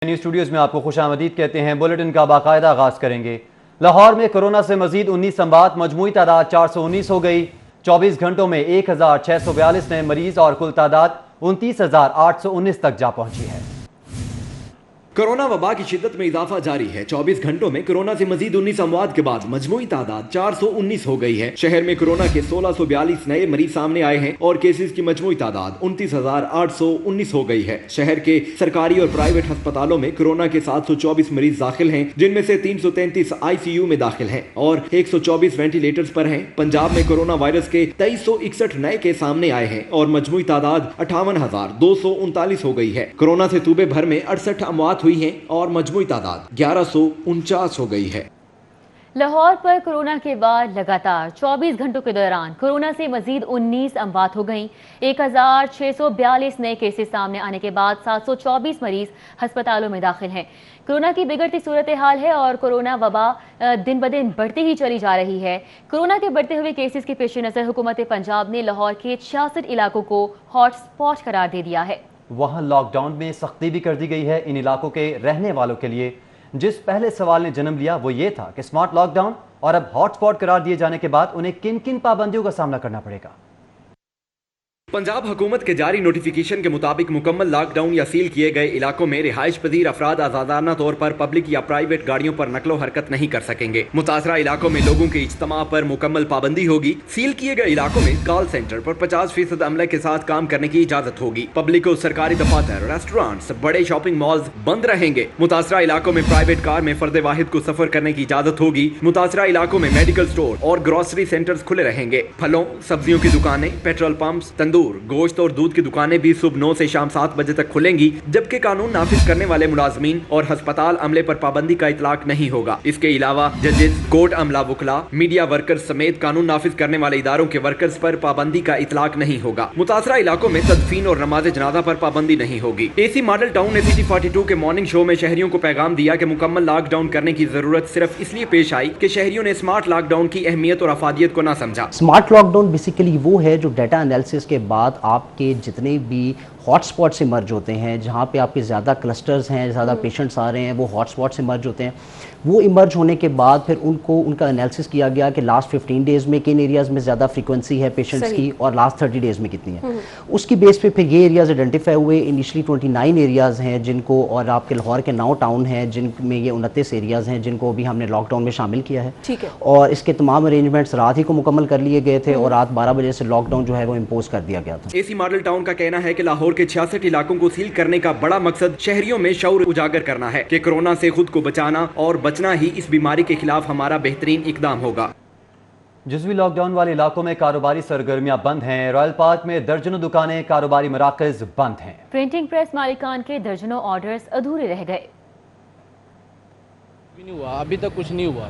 News studios میں آپ کو خوش آمدید کہتے ہیں۔ بلیٹن کا باقاعدہ آغاز کریں گے۔ لاہور میں کورونا سے مزید 19 اموات، مجموعی تعداد 419 ہو گئی۔ 24 گھنٹوں میں 1642 نئے مریض اور کل تعداد 29,819 تک جا پہنچی ہے۔ کورونا وبا کی شدت میں اضافہ جاری ہے۔ 24 گھنٹوں میں کورونا سے مزید 19 اموات کے بعد مجموعی تعداد 419 ہو گئی ہے۔ شہر میں کورونا کے 1642 نئے مریض سامنے آئے ہیں اور کیسز کی مجموعی تعداد 29,819 ہو گئی ہے۔ شہر کے سرکاری اور پرائیویٹ ہسپتالوں میں کورونا کے 724 مریض داخل ہیں، جن میں سے 333 ICU میں داخل ہیں اور 124 وینٹیلیٹرز پر ہیں۔ پنجاب میں کورونا وائرس کے 2361 نئے کیس سامنے آئے ہیں اور مجموعی تعداد 58,239 ہو گئی ہے۔ کورونا سے صوبے بھر میں 68 اموات ہوئی ہیں اور مجموعی تعداد 1149 ہو گئی ہے۔ لاہور پر کورونا کے بعد لگاتار 24 گھنٹوں کے دوران کورونا سے مزید 19 اموات ہو گئیں۔ 1642 نئے کیسز سامنے آنے کے بعد 724 مریض ہسپتالوں میں داخل ہیں۔ کورونا کی بگڑتی صورتحال ہے اور کورونا وبا دن بدن بڑھتی ہی چلی جا رہی ہے۔ کورونا کے بڑھتے ہوئے کیسز کے پیش نظر حکومت پنجاب نے لاہور کے 66 علاقوں کو ہاٹ سپاٹ قرار دے دیا ہے۔ وہاں لاک ڈاؤن میں سختی بھی کر دی گئی ہے۔ ان علاقوں کے رہنے والوں کے لیے جس پہلے سوال نے جنم لیا وہ یہ تھا کہ سمارٹ لاک ڈاؤن اور اب ہاٹ سپاٹ قرار دیے جانے کے بعد انہیں کن کن پابندیوں کا سامنا کرنا پڑے گا۔ پنجاب حکومت کے جاری نوٹیفیکیشن کے مطابق مکمل لاک ڈاؤن یا سیل کیے گئے علاقوں میں رہائش پذیر افراد آزادانہ طور پر پبلک یا پرائیویٹ گاڑیوں پر نقل و حرکت نہیں کر سکیں گے۔ متاثرہ علاقوں میں لوگوں کے اجتماع پر مکمل پابندی ہوگی۔ سیل کیے گئے علاقوں میں کال سینٹر پر 50% عملے کے ساتھ کام کرنے کی اجازت ہوگی۔ پبلک اور سرکاری دفاتر، ریسٹورانٹس، بڑے شاپنگ مالز بند رہیں گے۔ متاثرہ علاقوں میں پرائیویٹ کار میں فرد واحد کو سفر کرنے کی اجازت ہوگی۔ متاثرہ علاقوں میں میڈیکل سٹور اور گروسری سینٹرز کھلے رہیں گے۔ پھلوں، سبزیوں کی دکانیں، پیٹرول پمپس، تندور، گوشت اور دودھ کی دکانیں بھی صبح 9 سے شام 7 بجے تک کھلیں گی، جبکہ قانون نافذ کرنے والے ملازمین اور ہسپتال عملے پر پابندی کا اطلاق نہیں ہوگا۔ اس کے علاوہ ججز، کورٹ عملہ، وکلاء، میڈیا ورکرز سمیت قانون نافذ کرنے والے اداروں کے ورکرز پر پابندی کا اطلاق نہیں ہوگا۔ متاثرہ علاقوں میں تدفین اور نماز جنازہ پر پابندی نہیں ہوگی۔ AC ماڈل ٹاؤن نے City 42 کے مارننگ شو میں شہریوں کو پیغام دیا کہ مکمل لاک ڈاؤن کرنے کی ضرورت صرف اس لیے پیش آئی کہ شہریوں نے اسمارٹ لاک ڈاؤن کی اہمیت اور افادیت کو نہ سمجھا۔ اسمارٹ لاک ڈاؤن بیسیکلی وہ ہے جو ڈیٹا انالیسس کے بعد آپ کے جتنے بھی ہاٹ سپاٹ سے مرج ہوتے ہیں، جہاں پہ آپ کے زیادہ کلسٹرز ہیں، زیادہ پیشنٹس آ رہے ہیں، وہ ہاٹ سپاٹ سے مرج ہوتے ہیں۔ وہ ایمرج ہونے کے بعد پھر ان کا انالیسس کیا گیا کہ لاسٹ 15 ڈیز میں کن ایریاز میں زیادہ فریکوینسی ہے پیشنٹس کی اور لاسٹ 30 ڈیز میں کتنی ہے۔ اس کی بیس پہ پھر یہ ایریاز آئیڈینٹیفائی ہوئے۔ انیشلی 29 ایریاز ہیں جن کو، اور آپ کے لاہور کے 9 ٹاؤن ہیں جن میں یہ 29 ایریاز ہیں جن کو بھی ہم نے لاک ڈاؤن میں شامل کیا ہے۔ اور اس کے تمام ارینجمنٹس رات ہی کو مکمل کر لیے گئے تھے اور رات 12 بجے سے لاک ڈاؤن جو ہے وہ امپوز کر دیا گیا تھا۔ AC ماڈل ٹاؤن کا کہنا ہے کہ لاہور کے 66 علاقوں کو سیل کرنے کا بڑا مقصد شہریوں میں شعور اجاگر کرنا ہے کہ کورونا سے خود کو بچانا اور بچنا ہی اس بیماری کے خلاف ہمارا بہترین اقدام ہوگا۔ جزوی لاک ڈاؤن والے علاقوں میں کاروباری سرگرمیاں بند ہیں۔ رائل پارک میں درجنوں دکانیں، کاروباری مراکز بند ہیں۔ پرنٹنگ پریس مالکان کے درجنوں آرڈرز ادھورے رہ گئے۔ نہیں ہوا، ابھی تک کچھ نہیں ہوا،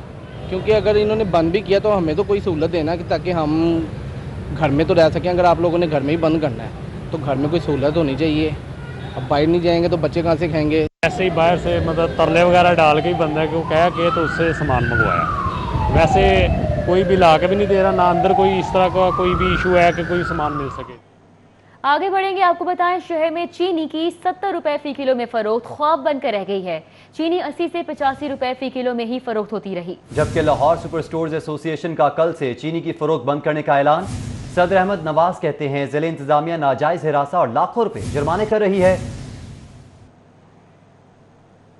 کیونکہ اگر انہوں نے بند بھی کیا تو ہمیں تو کوئی سہولت دینا کہ تاکہ ہم گھر میں تو رہ سکیں۔ اگر آپ لوگوں نے گھر میں ہی بند کرنا ہے تو گھر میں کوئی سہولت ہونی چاہیے۔ اب باہر نہیں جائیں گے تو بچے کہاں سے کھائیں گے؟ ایسے ہی باہر سے مطلب ترلے وغیرہ ڈال کے ہی بندہ کو کہہ کے تو اس سے سامان منگوایا۔ ویسے کوئی بھی لا کے بھی نہیں دے رہا، نہ اندر کوئی اس طرح کا کوئی بھی ایشو ہے کہ کوئی سامان مل سکے۔ آگے بڑھیں گے، آپ کو بتائیں شہر میں چینی کی 70 روپے فی کلو میں فروخت خواب بن کر رہ گئی ہے۔ چینی 80 سے 85 روپے فی کلو میں ہی فروخت ہوتی رہی، جبکہ لاہور سپر سٹورز ایسوسی ایشن کا کل سے چینی کی فروخت بند کرنے کا اعلان۔ صدر احمد نواز کہتے ہیں ضلع انتظامیہ ناجائز ہراساں اور لاکھوں روپے جرمانے کر رہی ہے۔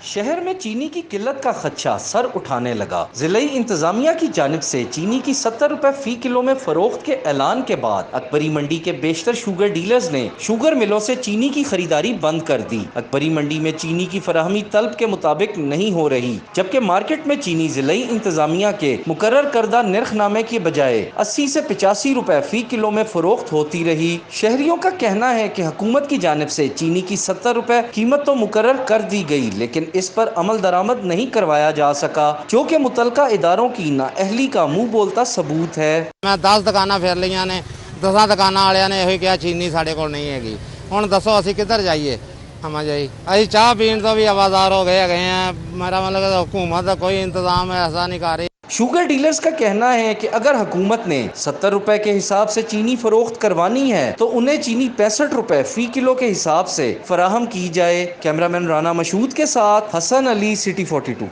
شہر میں چینی کی قلت کا خدشہ سر اٹھانے لگا۔ ضلعی انتظامیہ کی جانب سے چینی کی 70 روپے فی کلو میں فروخت کے اعلان کے بعد اکبری منڈی کے بیشتر شوگر ڈیلرز نے شوگر ملوں سے چینی کی خریداری بند کر دی۔ اکبری منڈی میں چینی کی فراہمی طلب کے مطابق نہیں ہو رہی، جبکہ مارکیٹ میں چینی ضلعی انتظامیہ کے مقرر کردہ نرخ نامے کے بجائے 80 سے 85 روپے فی کلو میں فروخت ہوتی رہی۔ شہریوں کا کہنا ہے کہ حکومت کی جانب سے چینی کی 70 روپے قیمت تو مقرر کر دی گئی، لیکن اس پر عمل درآمد نہیں کروایا جا سکا، جو کہ متعلقہ اداروں کی نااہلی کا منہ بولتا ثبوت ہے۔ میں 10 دکاناں پھر لیاں نے، 10 دکاناں والے نے یہ کہا چینی ساڈے کول نہیں ہے گی۔ ہن دسو اسی کدھر جائیے؟ ہم جائی اسی چاہ پین تو بھی آوازار ہو گئے ہیں۔ میرا مطلب حکومت کوئی انتظام ایسا نہیں کر رہی۔ शुगर डीलर्स का कहना है कि अगर हुकूमत ने 70 रुपए के हिसाब से चीनी फरोख्त करवानी है तो उन्हें चीनी 65 रुपए फी किलो के हिसाब से फराहम की जाए। कैमरामैन राना मशहूद के साथ हसन अली, सिटी 42।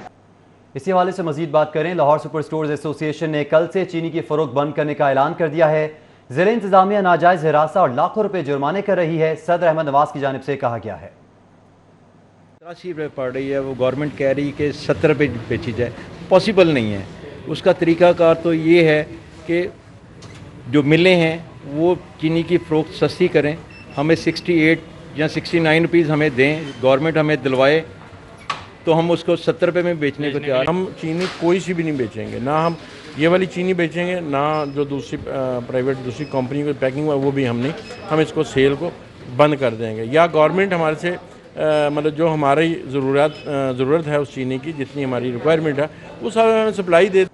इसी हवाले से मजीद बात करें, लाहौर सुपर स्टोर्स एसोसिएशन ने कल से चीनी की फरोख्त बंद करने का ऐलान कर दिया है। ज़िला इंतजामिया नाजायज हिरासा और लाखों रुपए जुर्माने कर रही है। सदर अहमद नवाज की जानिब से कहा गया है 80 रुपये पड़ रही है, वो गवर्नमेंट कह रही है कि 70 रुपये बेची जाए, पॉसिबल नहीं है। उसका तरीक़ाकार तो ये है कि जो मिलें हैं वो चीनी की फ़रोख्त सस्ती करें, हमें 68 या 69 रुपीज़ हमें दें, गवर्नमेंट हमें दिलवाए तो हम उसको 70 रुपये में बेचने को तैयार। हम चीनी कोई सी भी नहीं बेचेंगे, ना हम ये वाली चीनी बेचेंगे, ना जो दूसरी प्राइवेट दूसरी कंपनी को पैकिंग हुआ वो भी हम नहीं, हम इसको सेल को बंद कर देंगे। या गवर्नमेंट हमारे से मतलब जो हमारी ज़रूरत है उस चीनी की, जितनी हमारी रिक्वायरमेंट है वो सब सप्लाई दे।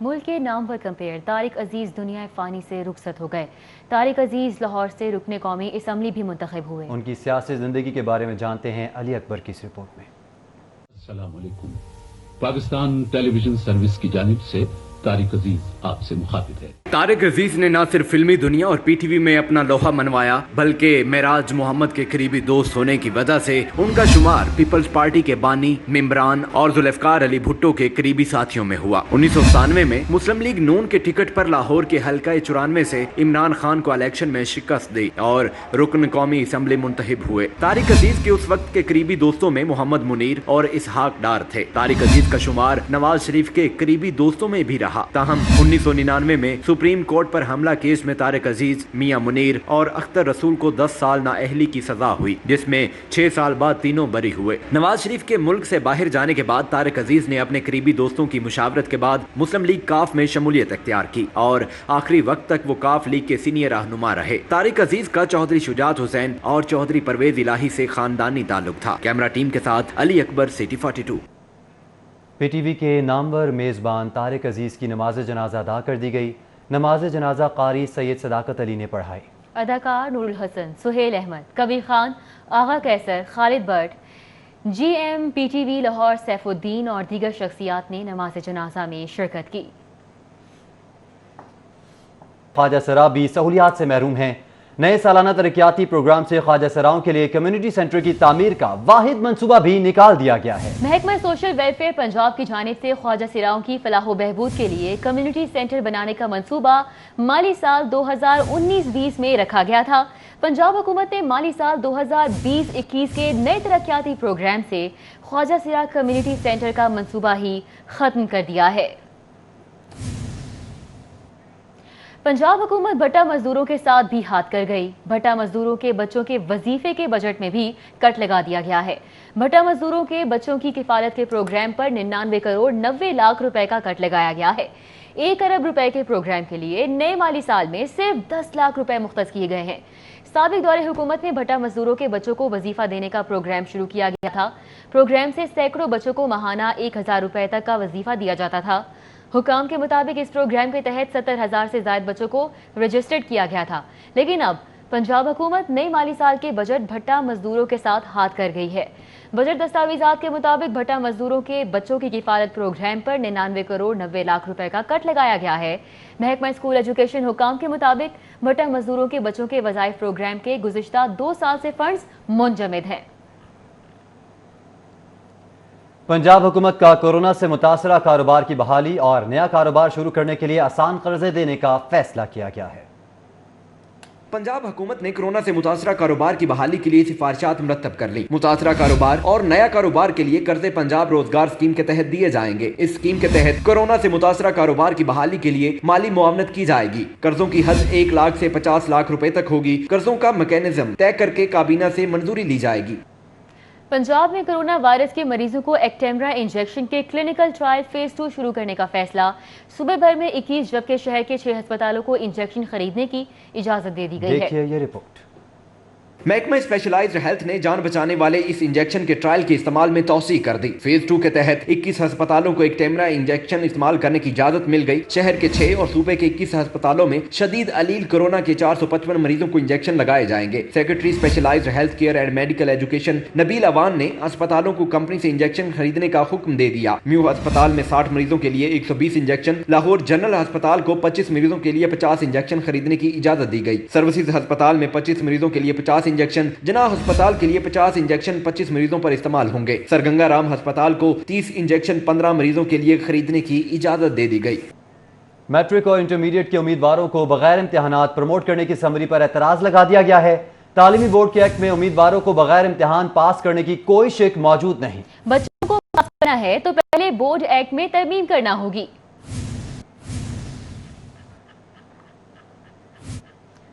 मुल्क के नामवर कंपेयर तारिक अजीज़ दुनिया फ़ानी से रुखसत हो गए। तारिक अजीज़ लाहौर से रुकने कौमी असम्बली भी मुंतखब हुए। उनकी सियासी ज़िंदगी के बारे में जानते हैं अली अकबर की इस रिपोर्ट में। अस्सलाम वालेकुम। पाकिस्तान टेलीविजन सर्विस की जानिब से तारिक अजीज आपसे मुखातिब है। तारिक अजीज ने न सिर्फ फिल्मी दुनिया और पीटीवी में अपना लोहा मनवाया, बल्कि मेराज मोहम्मद के करीबी दोस्त होने की वजह से उनका शुमार पीपल्स पार्टी के बानी, मेम्बरान और जुल्फकार अली भुट्टो के करीबी साथियों में हुआ। 1997 में मुस्लिम लीग नून के टिकट पर लाहौर के हल्का 94 से इमरान खान को इलेक्शन में शिकस्त दी और रुकन कौमी असम्बली मुंतखब हुए। तारिक अजीज के उस वक्त के करीबी दोस्तों में मोहम्मद मुनीर और इसहाक डार थे। तारिक अजीज का शुमार नवाज शरीफ के करीबी दोस्तों में भी रहा। ताहम 1999 में सुप्रीम कोर्ट पर हमला केस में तारिक अजीज, मियां मुनीर और अख्तर रसूल को 10 साल नाअहली की सजा हुई, जिसमें 6 साल बाद तीनों बरी हुए। नवाज शरीफ के मुल्क से बाहर जाने के बाद तारिक अजीज ने अपने करीबी दोस्तों की मुशावरत के बाद मुस्लिम लीग काफ में शमूलियत इख्तियार की और आखिरी वक्त तक वो काफ लीग के सीनियर रहनुमा रहे। तारिक अजीज का चौधरी शुजात हुसैन और चौधरी परवेज इलाही से खानदानी ताल्लुक था। कैमरा टीम के साथ अली अकबर, सिटी 42। पीटीवी के नामवर मेज़बान तारिक अजीज़ की नमाज जनाजा अदा कर दी गई। नमाज जनाजा कारी सैयद सदाकत अली ने पढ़ाई। अदाकार नूरुल हसन, सुहेल अहमद, कबीर खान, आगा कैसर, खालिद भट्ट, GM PTV लाहौर सैफुद्दीन और दीगर शख्सियात ने नमाज जनाजा में शिरकत की। ख्वाजा सरा भी सहूलियात से महरूम हैं। नए सालाना तरक्याती प्रोग्राम से ख्वाजा सराओं के लिए कम्युनिटी सेंटर की तामीर का वाहिद मंसूबा भी निकाल दिया गया है। महकमा सोशल वेलफेयर पंजाब की जानिब से ख्वाजा सराओं की फलाह बहबूद के लिए कम्युनिटी सेंटर बनाने का मंसूबा माली साल 2019-20 में रखा गया था। पंजाब हुकूमत ने माली साल 2020-21 के नए तरक्याती प्रोग्राम से ख्वाजा सरा कम्युनिटी सेंटर का मंसूबा ही खत्म कर दिया है। पंजाब हुकूमत भट्टा मजदूरों के साथ भी हाथ कर गई। भट्टा मजदूरों के बच्चों के वजीफे के बजट में भी कट लगा दिया गया है। भट्टा मजदूरों के बच्चों की किफालत के प्रोग्राम पर 99 करोड़ 90 लाख रुपए का कट लगाया गया है। 1 अरब रुपए के प्रोग्राम के लिए नए माली साल में सिर्फ 10 लाख रुपए मुख्तस किए गए हैं। साबिक दौरे हुकूमत में भट्टा मजदूरों के बच्चों को वजीफा देने का प्रोग्राम शुरू किया गया था। प्रोग्राम से सैकड़ों बच्चों को माहाना 1000 रुपए तक का वजीफा दिया जाता था। हुकाम के मुताबिक इस प्रोग्राम के तहत 70,000 से ज्यादा बच्चों को रजिस्टर्ड किया गया था, लेकिन अब पंजाब हुकूमत नई माली साल के बजट भट्टा मजदूरों के साथ हाथ कर गई है। बजट दस्तावेजात के मुताबिक भट्टा मजदूरों के बच्चों की किफालत प्रोग्राम पर 99 करोड़ 90 लाख रुपए का कट लगाया गया है। महकमा स्कूल एजुकेशन हुकाम के मुताबिक भट्टा मजदूरों के बच्चों के वज़ाइफ प्रोग्राम के गुज़िश्ता 2 साल से फंड्स मुंजमद हैं। पंजाब हुकूमत का कोरोना से मुतासरा कारोबार की बहाली और नया कारोबार शुरू करने के लिए आसान कर्जे देने का फैसला किया गया है। पंजाब हुकूमत ने कोरोना से मुतासरा कारोबार की बहाली के लिए सिफारिशात मुरतब कर ली। मुतासरा कारोबार और नया कारोबार के लिए कर्जे पंजाब रोजगार स्कीम के तहत दिए जाएंगे। इस स्कीम के तहत कोरोना से मुतासरा कारोबार की बहाली के लिए माली मुआवनत की जाएगी। कर्जों की हद 1 लाख से 50 लाख रुपए तक होगी। कर्जों का मैकेनिज्म तय करके काबीना से मंजूरी ली जाएगी। पंजाब में कोरोना वायरस के मरीजों को एक्टेमरा इंजेक्शन के क्लिनिकल ट्रायल फेज 2 शुरू करने का फैसला। सूबे भर में 21 जबकि शहर के 6 अस्पतालों को इंजेक्शन खरीदने की इजाजत दे दी गई है। देखिए ये रिपोर्ट। महकमा स्पेशलाइज्ड हेल्थ ने जान बचाने वाले इस इंजेक्शन के ट्रायल के इस्तेमाल में तौसी कर दी। फेज 2 के तहत 21 अस्पतालों को एक टेमरा इंजेक्शन इस्तेमाल करने की इजाजत मिल गई। शहर के 6 और सूबे के 21 अस्पतालों में शदीद अलील कोरोना के 455 मरीजों को इंजेक्शन लगाए जाएंगे। Secretary specialised health care and medical education Nabeel Awan ने अस्पतालों को कंपनी से इंजेक्शन खरीदने का हुक्म दे दिया। म्यू अस्पताल में 60 मरीजों के लिए 120 इंजेक्शन, लाहौर जनरल अस्पताल को 25 मरीजों के लिए 50 इंजेक्शन खरीदने की इजाजत दी गई। सर्विसेज अस्पताल में 25 मरीजों के लिए 50 इंजेक्शन, जनाह अस्पताल के लिए 50 इंजेक्शन 25 मरीजों पर इस्तेमाल होंगे। सरगंगा राम अस्पताल को 30 इंजेक्शन 15 मरीजों के लिए खरीदने की इजाजत दे दी गई। मैट्रिक और इंटरमीडिएट के उम्मीदवारों को बगैर इम्तिहानात प्रमोट करने की समरी पर एतराज लगा दिया गया है। तालीमी बोर्ड के एक्ट में उम्मीदवारों को बगैर इम्तिहान पास करने की कोई शिक मौजूद नहीं। बच्चों को पास करना है तो पहले बोर्ड एक्ट में तरमीम करना होगी।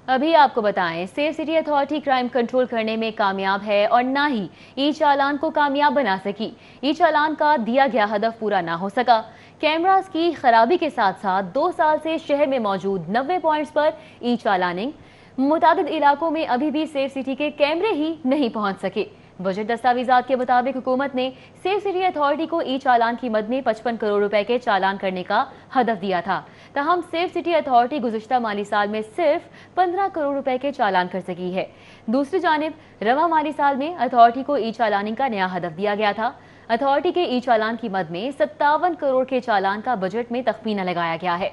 अभी आपको बताएं, safe city authority crime control करने में कामयाब है और ना ही ई चालान को कामयाब बना सकी। ई चालान का दिया गया हदफ पूरा ना हो सका। कैमरास की खराबी के साथ साथ 2 साल से शहर में मौजूद 90 पॉइंट्स पर ई चालानिंग, मुतादिद इलाकों में अभी भी सेफ सिटी के कैमरे ही नहीं पहुंच सके। बजट दस्तावेजात के मुताबिक हुकूमत ने सेफ सिटी अथॉरिटी को ई चालान की मद में 55 करोड़ रुपए के चालान करने का हदफ दिया था। ताहम सेफ सिटी अथॉरिटी गुज़िश्ता माली साल में सिर्फ 15 करोड़ रुपए के चालान कर सकी है। दूसरी जानिब रवा माली साल में अथॉरिटी को ई चालानिंग का नया हदफ दिया गया था। अथॉरिटी के ई चालान की मद में 57 करोड़ के चालान का बजट में तखमीना लगाया गया है।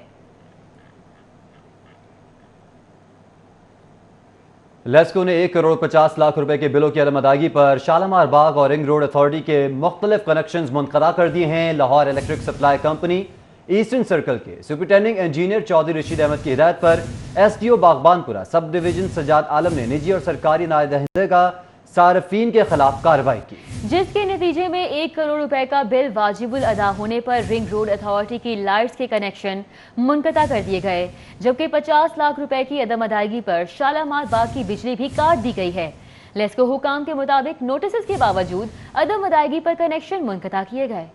लेस्को ने 1 करोड़ 50 लाख रुपए के बिलों की अदम अदायगी पर शालामार बाग और रिंग रोड अथॉरिटी के मुख्तलिफ कनेक्शंस मुनक़ता कर दिए हैं। Lahore electric supply company eastern circle के सुपरिटेंडिंग इंजीनियर चौधरी रशीद अहमद की हिदायत पर SDO Baghbanpura sub division Sajjad आलम ने निजी और सरकारी नायदहिंदे का सारफीन के खिलाफ कार्रवाई की, जिसके नतीजे में 1 करोड़ रुपए का बिल वाजिबुल अदा होने पर रिंग रोड अथॉरिटी की लाइट्स के कनेक्शन मुनक़ता कर दिए गए, जबकि 50 लाख रुपए की अदम अदायगी पर शालामार बाग की बिजली भी काट दी गई है। लेस्को हुकाम के मुताबिक नोटिस के बावजूद अदम अदायगी पर कनेक्शन मुनक़ता किए गए।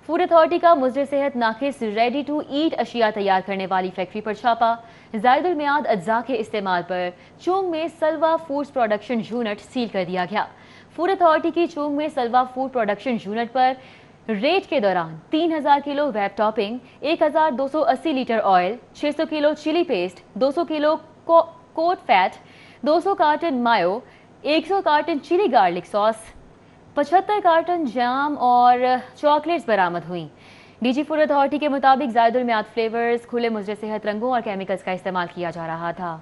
फूड अथॉरिटी का मुज़र सेहत नाकिस रेडी टू ईट अशिया तैयार करने वाली फैक्ट्री पर छापा। ज़ायदुल मियाद अज्जा के इस्तेमाल पर चोंग में Salwa foods production unit seal कर दिया गया। फूड अथॉरिटी की चोंग में सलवा फूड प्रोडक्शन यूनिट पर रेड के दौरान 3000 kilo whipped topping, 1280 litre oil, 600 kilo chilli paste, 200 kilo कोट fat, 200 carton mayo, 100 carton chilli garlic sauce, 75 carton jam और चॉकलेट्स बरामद हुई। डीजी फूड अथॉरिटी के मुताबिक ज़ायदुल मियाद फ्लेवर्स, खुले मुज़र सेहत रंगों और केमिकल्स का इस्तेमाल किया जा रहा था।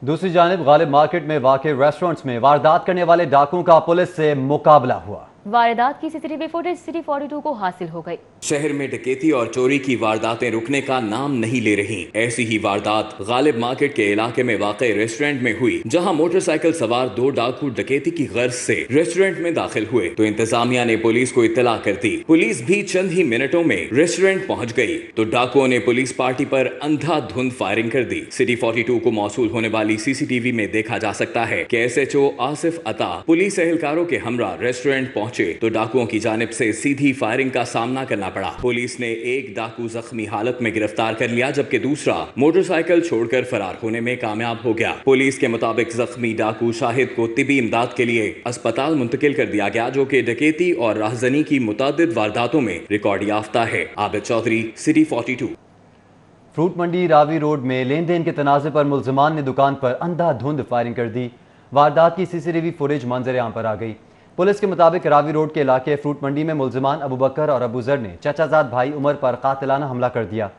दूसरी जानिब गालिब मार्केट में वाक़े रेस्टोरेंट्स में वारदात करने वाले डाकुओं का पुलिस से मुकाबला हुआ। वारदात की सीसीटीवी फुटेज सिटी 42 को हासिल हो गई। शहर में डकैती और चोरी की वारदातें रुकने का नाम नहीं ले रही। ऐसी ही वारदात गालिब मार्केट के इलाके में वाक़े रेस्टोरेंट में हुई, जहां मोटरसाइकिल सवार 2 डाकू डकैती की गर्ज से रेस्टोरेंट में दाखिल हुए तो इंतजामिया ने पुलिस को इत्तला कर दी। पुलिस भी चंद ही मिनटों में रेस्टोरेंट पहुंच गई तो डाकुओं ने पुलिस पार्टी पर अंधाधुंध फायरिंग कर दी। सिटी 42 को मौसूल होने वाली सीसीटीवी में देखा जा सकता है कि SHO आसिफ अता पुलिस एहलकारों के हमरा रेस्टोरेंट पहुंचे तो डाकुओं की जानिब से सीधी फायरिंग का सामना करना पड़ा। पुलिस ने एक डाकू जख्मी हालत में गिरफ्तार कर लिया, जबकि दूसरा मोटरसाइकिल छोड़कर फरार होने में कामयाब हो गया। पुलिस के मुताबिक जख्मी डाकू शाहिद को तिबी इमदाद के लिए अस्पताल मुंतकिल कर दिया गया, जो कि डकैती और राहजनी की मुतअद्दिद वारदातों में रिकॉर्ड याफ्ता है। आबिद चौधरी, सिटी 42। फ्रूट मंडी रावी रोड में लेन देन के तनाज़े पर मुल्जिमान ने दुकान पर अंधाधुंध फायरिंग कर दी। वारदात की सीसीटीवी फुटेज मंजर आम पर आ गई। पुलिस के मुताबिक रावी रोड के इलाके फ्रूट मंडी में मुल्जिमान अबू बकर और अबू जर ने चाचाजाद भाई उमर पर कातिलाना हमला कर दिया।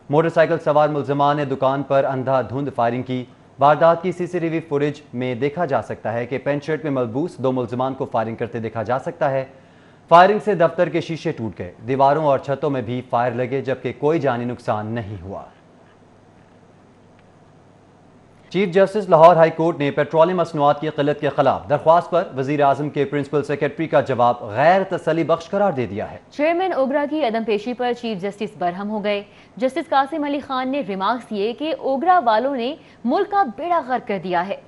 मोटरसाइकिल सवार मुल्जिमान ने दुकान पर अंधाधुंध फायरिंग की। वारदात की सीसीटीवी फुटेज में देखा जा सकता है कि पेंट शर्ट में मलबूस 2 मुल्जिमान को फायरिंग करते देखा जा सकता है। फायरिंग से दफ्तर के शीशे टूट गए, दीवारों और छतों में भी फायर लगे, जबकि कोई जानी नुकसान नहीं हुआ। Chief justice Lahore high court ने पेट्रोलियम मसनूआत की किल्लत के खिलाफ दरख्वास्त पर वजीर आजम के प्रिंसिपल सेक्रेटरी का जवाब गैर तसल्ली बख्श करार दे दिया है। चेयरमैन ओगरा की अदम पेशी पर चीफ जस्टिस बरहम हो गए। जस्टिस कासिम अली खान ने रिमार्क्स दिए कि ओगरा वालों ने मुल्क का बेड़ा गर्क कर दिया है।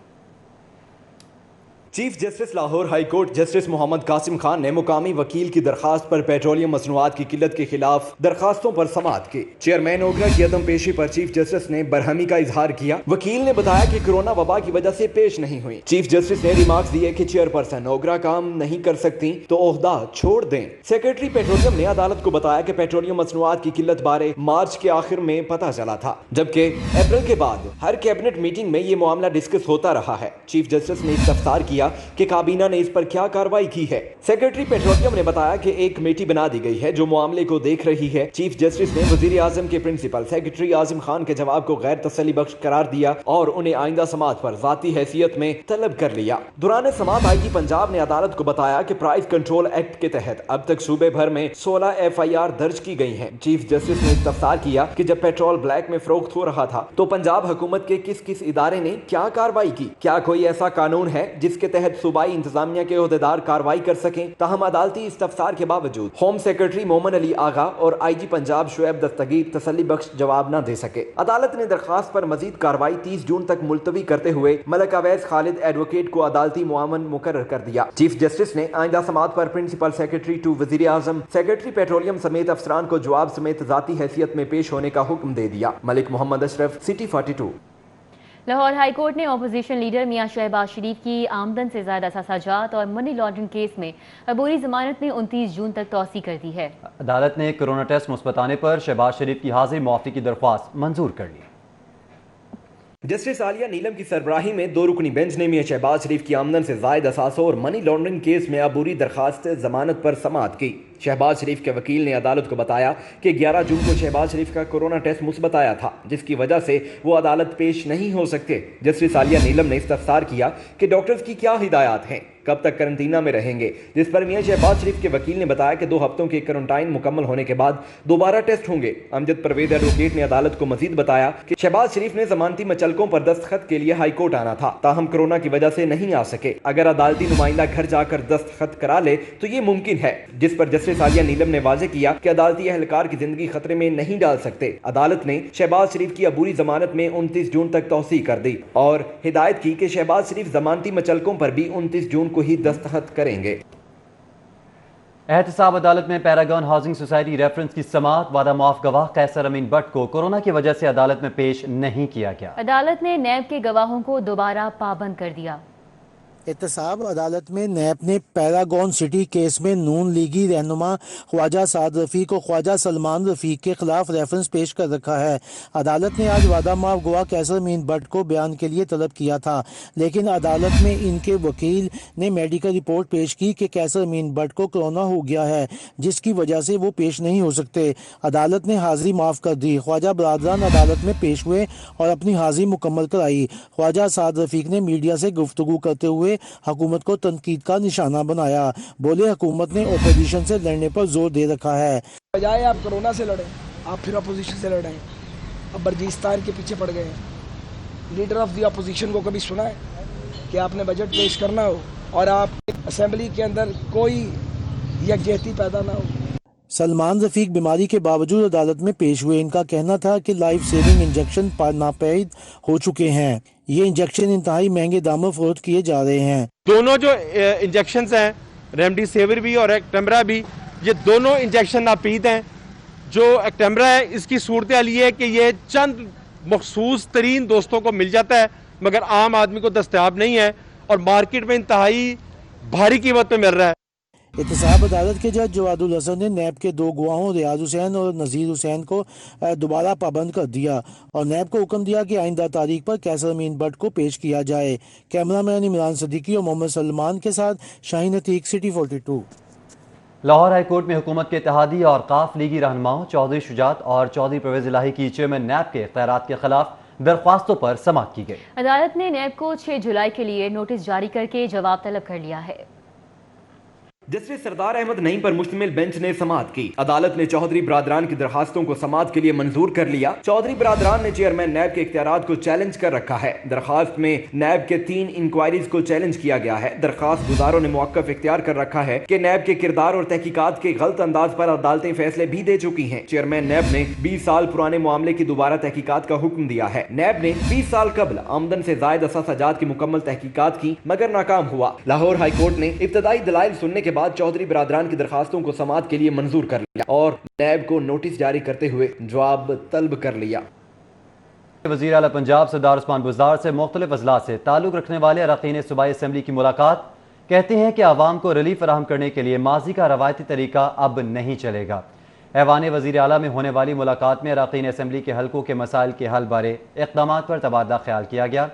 Chief justice Lahore high court justice Mohammad Qasim Khan ने मुकामी वकील की दरखास्त पर पेट्रोलियम मसनूआत की किल्लत के खिलाफ दरखास्तों पर समाअत की। चेयरमैन ओगरा की अदम पेशी पर चीफ जस्टिस ने बरहमी का इजहार किया। वकील ने बताया कि कोरोना वबा की वजह से पेश नहीं हुई। चीफ जस्टिस ने रिमार्क्स दिए कि चेयरपर्सन ओगरा काम नहीं कर सकती तो ओहदा छोड़ दें। सेक्रेटरी पेट्रोलियम ने अदालत को बताया कि पेट्रोलियम मसनूआत की किल्लत बारे मार्च के आखिर में पता चला था, जबकि अप्रैल के बाद हर कैबिनेट मीटिंग में ये मामला डिस्कस होता रहा है। चीफ जस्टिस ने इस्तफसार किया कि काबीना ने इस पर क्या कार्रवाई की है। सेक्रेटरी पेट्रोलियम ने बताया कि एक कमेटी बना दी गई है जो मामले को देख रही है। चीफ जस्टिस ने वजीर आजम के प्रिंसिपल सेक्रेटरी आजिम खान के जवाब को गैर तसल्ली बख्श करार दिया और उन्हें आइंदा समाअत पर जाती हैसियत में तलब कर लिया। दौरान समाअत आईजी पंजाब ने अदालत को बताया कि प्राइस कंट्रोल एक्ट के तहत अब तक सूबे भर में 16 FIR दर्ज की गई हैं। चीफ जस्टिस ने इस्तफसार किया कि जब पेट्रोल ब्लैक में फरोख्त हो रहा था तो पंजाब हुकूमत के किस किस इदारे ने क्या कार्रवाई की। क्या कोई ऐसा कानून है जिसके तहत सूबाई इंतजामिया के ओहदेदार कार्रवाई कर सकें। ताहम अदालती इस्तफसार के बावजूद होम सेक्रेटरी मोमन अली आगा और IG पंजाब शुएब दस्तगीर तसल्ली बख्श जवाब न दे सके। अदालत ने दरखास्त पर मजीद कार्रवाई 30 जून तक मुलतवी करते हुए मलक अवैस खालिद एडवोकेट को अदालती मुआवन मुकर्रर कर दिया। चीफ जस्टिस ने आइंदा समाअत पर प्रिंसिपल सेक्रेटरी टू वजीर आजम, सेक्रेटरी पेट्रोलियम समेत अफसरान को जवाब समेत जाती हैसियत में पेश होने का हुक्म दे दिया। Malik Mohammad Ashraf, city 42। Lahore high court ने अपोजिशन लीडर मियां शहबाज शरीफ की आमदन से ज्यादा असासाजात और मनी लॉन्ड्रिंग केस में अबूरी जमानत में 29 जून तक तौसी कर दी है। अदालत ने कोरोना टेस्ट मुस्बत आने पर शहबाज शरीफ की हाजिर मुआफी की दरख्वास्त मंजूर कर ली। जस्टिस आलिया नीलम की सरबराही में 2 रुकनी बेंच ने मियां शहबाज शरीफ की आमदन से जायद असासों और मनी लॉन्ड्रिंग केस में अबूरी दरखास्त जमानत पर समाअत की। शहबाज शरीफ के वकील ने अदालत को बताया कि 11 जून को शहबाज शरीफ का कोरोना टेस्ट मुस्बत आया था, जिसकी वजह से वो अदालत पेश नहीं हो सकते। जस्टिस आलिया नीलम ने इस्तफसार किया कि डॉक्टर्स की क्या हिदायत हैं, कब तक करंटीना में रहेंगे, जिस पर मियां शहबाज शरीफ के वकील ने बताया कि 2 हफ्तों के क्वारंटाइन मुकम्मल होने के बाद दोबारा टेस्ट होंगे। अमजद परवेज एडवोकेट ने अदालत को मजीद बताया कि शहबाज शरीफ ने जमानती मचलकों पर दस्तखत के लिए हाई कोर्ट आना था, ताहम कोरोना की वजह से नहीं आ सके। अगर अदालती नुमाइंदा घर जाकर दस्तखत करा ले तो ये मुमकिन है, जिस पर जस्टिस आलिया नीलम ने वाज़ेह किया कि अदालती एहलकार की जिंदगी खतरे में नहीं डाल सकते। अदालत ने शहबाज शरीफ की अबूरी जमानत में 29 जून तक तौसी कर दी और हिदायत की कि शहबाज शरीफ जमानती मचलकों पर भी 29 जून को ही दस्तखत करेंगे। एहतसाब अदालत में पैरागॉन हाउसिंग सोसाइटी रेफरेंस की समाअत, वादा मुआफ गवाह कैसर अमीन भट्ट को कोरोना की वजह से अदालत में पेश नहीं किया गया। अदालत ने नैब के गवाहों को दोबारा पाबंद कर दिया। एहतसाब अदालत में नैब ने पैरागॉन सिटी केस में नून लीगी रहनुमा ख्वाजा साद रफ़ीक और ख्वाजा सलमान रफ़ीक के खिलाफ रेफरेंस पेश कर रखा है। अदालत ने आज वादा माफ गवाह कैसर अमीन भट्ट को बयान के लिए तलब किया था, लेकिन अदालत में इनके वकील ने मेडिकल रिपोर्ट पेश की कि कैसर अमीन भट्ट को कोरोना हो गया है, जिसकी वजह से वो पेश नहीं हो सकते। अदालत ने हाजिरी माफ़ कर दी। ख्वाजा बरादरान अदालत में पेश हुए और अपनी हाजिरी मुकम्मल कराई। ख्वाजा साद रफ़ीक ने मीडिया से गुफ्तगू करते हुए हुकूमत को तनकीद का निशाना बनाया। बोले हुकूमत ने अपोजिशन से लड़ने पर जोर दे रखा है। बजाय आप कोरोना से लड़ें, आप फिर अपोजिशन से लड़ें। अब बर्जिस्तान के पीछे पड़ गए हैं। लीडर ऑफ द अपोजिशन को कभी सुना है कि आपने बजट पेश करना हो और आप असेंबली के अंदर कोई यकजहती पैदा ना हो। सलमान रफ़ीक बीमारी के बावजूद अदालत में पेश हुए। इनका कहना था कि लाइफ सेविंग इंजेक्शन नापैद हो चुके हैं। ये इंजेक्शन इंतहाई महंगे दामों फरोख्त किए जा रहे हैं। दोनों जो इंजेक्शंस हैं, रेमडेसिविर भी और एक्टेम्बरा भी, ये दोनों इंजेक्शन नापीद हैं। जो एक्टेम्बरा है इसकी सूरत हाल ये है कि ये चंद मखसूस तरीन दोस्तों को मिल जाता है, मगर आम आदमी को दस्तयाब नहीं है और मार्केट में इंतहाई भारी कीमत में मिल रहा है। एहतसाब अदालत के जज जवादुल हसन ने नैब के 2 गवाहों रियाज हुसैन और नज़ीर हुसैन को दोबारा पाबंद कर दिया और नैब को हुक्म दिया कि आइंदा तारीख पर कैसर अमीन भट्ट को पेश किया जाए। कैमरामैन इमरान सदीकी और मोहम्मद सलमान के साथ Shaheen Atiq, city 42। Lahore high court में हुकूमत के इत्तेहादी और काफ लीगी रहनुमाओं चौधरी शुजात और चौधरी परवेज इलाही की चेयरमैन नैब के इख्तियारात के खिलाफ दरख्वास्तों पर समाअत की गई। अदालत ने नैब को 6 जुलाई के लिए नोटिस जारी करके जवाब तलब कर लिया है। जस्टिस सरदार अहमद नईम पर मुश्तमिल बेंच ने समाअत की। अदालत ने चौधरी बरादरान की दरखास्तों को समाअत के लिए मंजूर कर लिया। चौधरी बरादरान ने चेयरमैन नैब के इख्तियारात को चैलेंज कर रखा है। दरखास्त में नैब के 3 इंक्वायरीज को चैलेंज किया गया है। दरखास्त गुजारों ने मुवक्कफ इख्तियार कर रखा है कि नैब के किरदार और तहकीकात के गलत अंदाज पर अदालतें फैसले भी दे चुकी हैं। चेयरमैन नैब ने 20 साल पुराने मामले की दोबारा तहकीकात का हुक्म दिया है। नैब ने 20 साल कबल आमदन से जायद असासाजात की मुकम्मल तहकीकात की मगर नाकाम हुआ। लाहौर हाई कोर्ट ने इब्तदाई दलाइल सुनने के बाद चौधरी बरादरान की दरखास्तों को समाअत के लिए मंजूर कर लिया और नैब को नोटिस जारी करते हुए जवाब तलब कर लिया। वज़ीर आला पंजाब सरदार उस्मान बुज़दार से मुख्तलिफ अजला से ताल्लुक़ रखने वाले अरकान सूबाई असम्बली की मुलाकात। कहते हैं कि आवाम को रिलीफ फराहम करने के लिए माजी का रवायती तरीका अब नहीं चलेगा। ऐवान वज़ीर आला में होने वाली मुलाकात में अरकान असम्बली के हलकों के मसाइल के हल बारे इक़दामात पर तबादला ख्याल किया गया।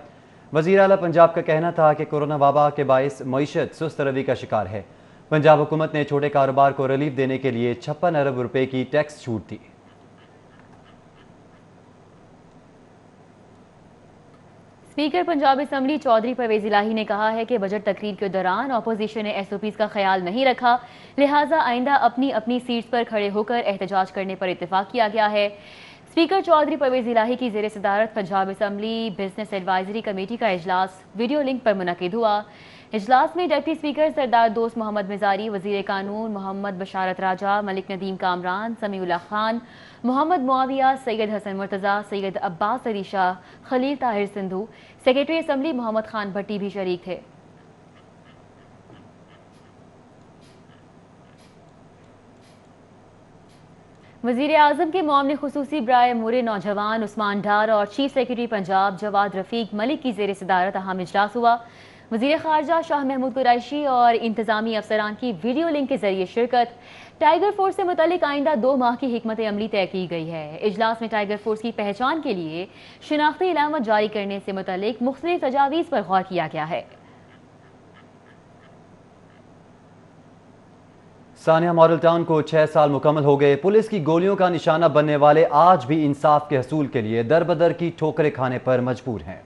वज़ीर आला पंजाब का कहना था कि कोरोना वबा के बाइस मईशत सुस्त रवि का शिकार है। पंजाब हुकूमत ने छोटे कारोबार को रिलीफ देने के लिए 56 अरब रुपए की टैक्स छूट दी। स्पीकर पंजाब असम्बली चौधरी परवेज इलाही ने कहा है कि बजट तकरीर के दौरान अपोजिशन ने SOPs का ख्याल नहीं रखा, लिहाजा आइंदा अपनी अपनी सीट्स पर खड़े होकर एहतजाज करने पर इत्तेफाक किया गया है। स्पीकर चौधरी परवेज इलाही की ज़ेर सदारत Punjab assembly business advisory committee का इजलास वीडियो लिंक पर मुनक़िद हुआ। इजलास में डिप्टी स्पीकर सरदार दोस्त मोहम्मद मिजारी, वज़ीर कानून मोहम्मद बशारत राजा, मलिक नदीम कामरान, समीउल्लाह खान, मोहम्मद मुआविया, सैयद हसन मुर्तज़ा, सैयद अब्बास अली शाह, खलील ताहिर सिंधु, सेक्रेटरी असम्बली मोहम्मद खान भट्टी भी शरीक थे। वज़ीर आज़म के मामले खुसूसी ब्राय मुरे नौजवान उस्मान डार और चीफ सेक्रेटरी पंजाब जवाद रफीक मलिक की ज़ेर सदारत अहम इजलास हुआ। वज़ीर ख़ारजा शाह महमूद कुरैशी और इंतज़ामी अफसरान की वीडियो लिंक के जरिए शिरकत। टाइगर फोर्स से मुतालिक आइंदा 2 माह की हिकमत अमली तय की गई है। इजलास में टाइगर फोर्स की पहचान के लिए शिनाख्ती इलामत जारी करने से मुतालिक मुख्तलिफ तजावीज़ पर गौर किया गया है। सानिया मॉडल टाउन को 6 साल मुकम्मल हो गए। पुलिस की गोलियों का निशाना बनने वाले आज भी इंसाफ के हसूल के लिए दर बदर की ठोकरें खाने पर मजबूर हैं।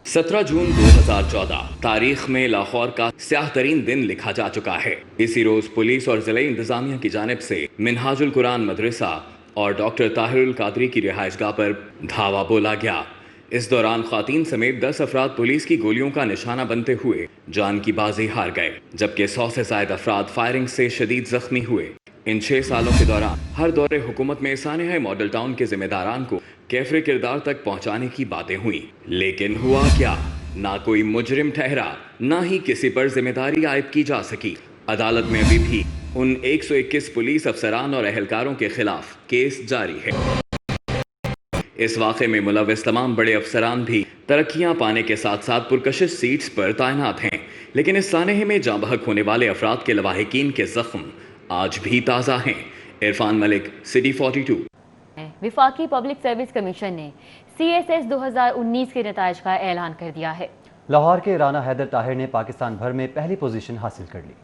17 जून 2014 तारीख में लाहौर का स्याह तरीन दिन लिखा जा चुका है। इसी रोज पुलिस और जिले इंतजामिया की जानिब से मिनहाजुल कुरान मदरसा और डॉक्टर ताहिरुल कादरी की रिहाइशगाह पर धावा बोला गया। इस दौरान खातीन समेत 10 अफराद पुलिस की गोलियों का निशाना बनते हुए जान की बाजी हार गए, जबकि 100 से ज्यादा अफराद फायरिंग से शदीद जख्मी हुए। इन 6 सालों के दौरान हर दौरे हुकूमत में सानिया मॉडल टाउन के जिम्मेदारान को कैफरे किरदार तक पहुंचाने की बातें हुई, लेकिन हुआ क्या? ना कोई मुजरिम ठहरा, ना ही किसी पर जिम्मेदारी आयद की जा सकी। अदालत में अभी भी उन 121 पुलिस अफसरान और अहलकारों के खिलाफ केस जारी है। इस वाक़े में मुलव्वस तमाम बड़े अफसरान भी तरक्कियां पाने के साथ साथ पुरकशिश सीट्स पर तैनात हैं, लेकिन इस सानहे में जाँ बहक होने वाले अफराद के लवाहिकीन के जख्म आज भी ताज़ा हैं। इरफान मलिक, सिटी 42। विफाकी पब्लिक सर्विस कमीशन ने CSS 2019 के नताइज का ऐलान कर दिया है। लाहौर के राना हैदर ताहिर ने पाकिस्तान भर में पहली पोजीशन हासिल कर ली।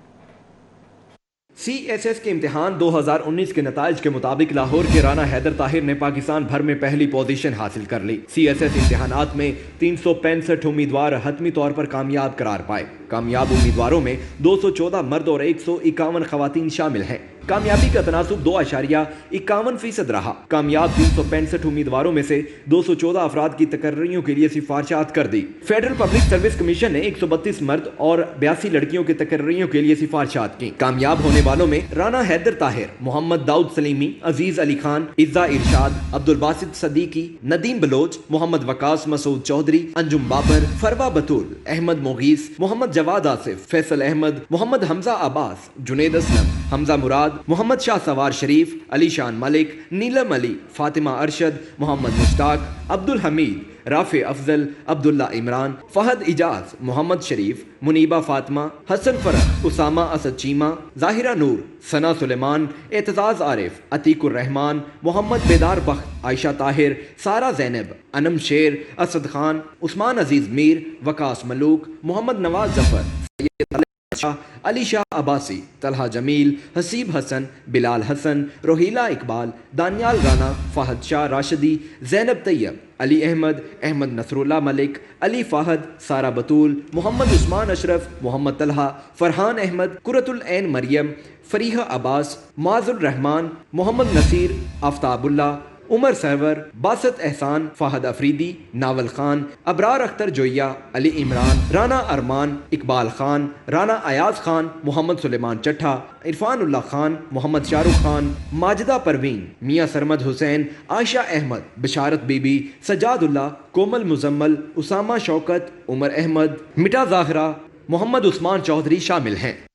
CSS के इम्तिहान 2019 के नताइज के मुताबिक लाहौर के राना हैदर ताहिर ने पाकिस्तान भर में पहली पोजीशन हासिल कर ली। CSS इम्तिहानात में 365 उम्मीदवार हतमी तौर पर कामयाब करार पाए। कामयाब उम्मीदवारों में 214 मर्द और 151 खवातीन शामिल हैं। कामयाबी का तनासुब 2.51% रहा। कामयाब 365 उम्मीदवारों में से 214 अफराद की तकर्रियों के लिए सिफारिशात कर दी। फेडरल पब्लिक सर्विस कमीशन ने 132 मर्द और 82 लड़कियों की तकर्रियों के लिए सिफारिशात की। कामयाब होने वालों में राना हैदर ताहिर, मोहम्मद दाऊद सलीमी, अजीज अली खान, इज़्ज़ा इरशाद, अब्दुल बासित सदीकी, नदीम बलोच, मोहम्मद वकास मसूद चौधरी, अंजुम बाबर, फरवा बतूल, अहमद मोगीस, मोहम्मद जवाद आसिफ, फैसल अहमद, मोहम्मद हमजा अब्बास, जुनेद असलम, हमजा मुराद, मोहम्मद शाह सवार शरीफ, अली शान मलिक, नीलम अली, फातिमा अरशद, मोहम्मद मुश्ताक, अब्दुल हमीद, राफे अफजल, अब्दुल्ला इमरान, फहद इजाज, मोहम्मद शरीफ, मुनीबा फातिमा, हसन फरख, उसामा असद चीमा, जाहिरा नूर, सना सुलेमान, एतजाज आरिफ, अतीकुर रहमान, मोहम्मद बेदार बख्त, आयशा ताहिर, सारा जैनब, अनम शेर, असद खान, उस्मान अजीज मीर, वकास मलूक, मोहम्मद नवाज जफर, अहमद शाह, अली शाह अब्बासी, तलहा जमील, हसीब हसन, बिलाल हसन, रोहीला इकबाल, दानियाल राना, फहद शाह राशिदी, जैनब तैयब, अली अहमद, अहमद नसरुल्लाह मलिक, अली फाहद, सारा बतूल, मोहम्मद उस्मान अशरफ, मोहम्मद तलहा, फरहान अहमद, कुरतुल ऐन मरियम, फरीहा अब्बास, माजुर रहमान, मोहम्मद नसीर, आफ्ताबुल्ला, उमर सरवर, बासत एहसान, फाहद अफरीदी, नावल खान, अबरार अख्तर जोइया, अली इमरान, राना अरमान, इकबाल खान, राना अयाज खान, मोहम्मद सुलेमान चट्ठा, इरफान उल्लाह खान, मोहम्मद शाहरुख खान, माजिदा परवीन, मियाँ सरमद हुसैन, आयशा अहमद, बिशारत बीबी, सजादुल्लाह, कोमल मुजम्मल, उसामा शौकत, उमर अहमद, मिटा ज़ाहरा, मोहम्मद उस्मान चौधरी शामिल हैं।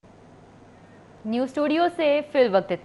न्यूज़ स्टूडियो से फिल वक्त इतना।